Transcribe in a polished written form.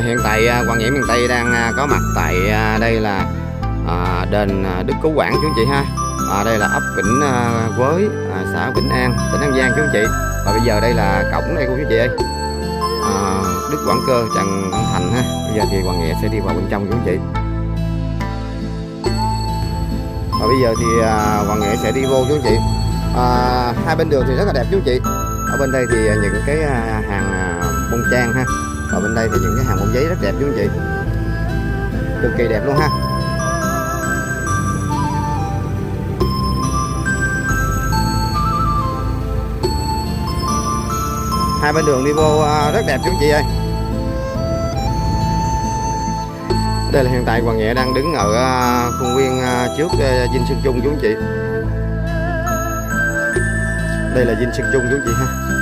Hiện tại Hoàng Nghĩa miền Tây đang có mặt tại đây là đền Đức Cứu Quảng chú anh chị ha. Đây là ấp Vĩnh Quới, xã Vĩnh An, tỉnh An Giang chú anh chị. Và bây giờ đây là cổng đây cô chú chị ơi, Đức Quảng Cơ, Trần Văn Thành ha. Bây giờ thì Hoàng Nghĩa sẽ đi vào bên trong chú anh chị. Và bây giờ thì Hoàng Nghĩa sẽ đi vô chú anh chị. Hai bên đường thì rất là đẹp chú anh chị. Ở bên đây thì những cái hàng bông trang ha, và bên đây thì những cái hàng bông giấy rất đẹp chú anh chị, cực kỳ đẹp luôn ha. Hai bên đường đi vô rất đẹp chú anh chị ơi. Đây là hiện tại Hoàng Nghĩa đang đứng ở khuôn viên trước Dinh Xuân Trung chú anh chị. Đây là Dinh Xuân Trung chú anh chị ha.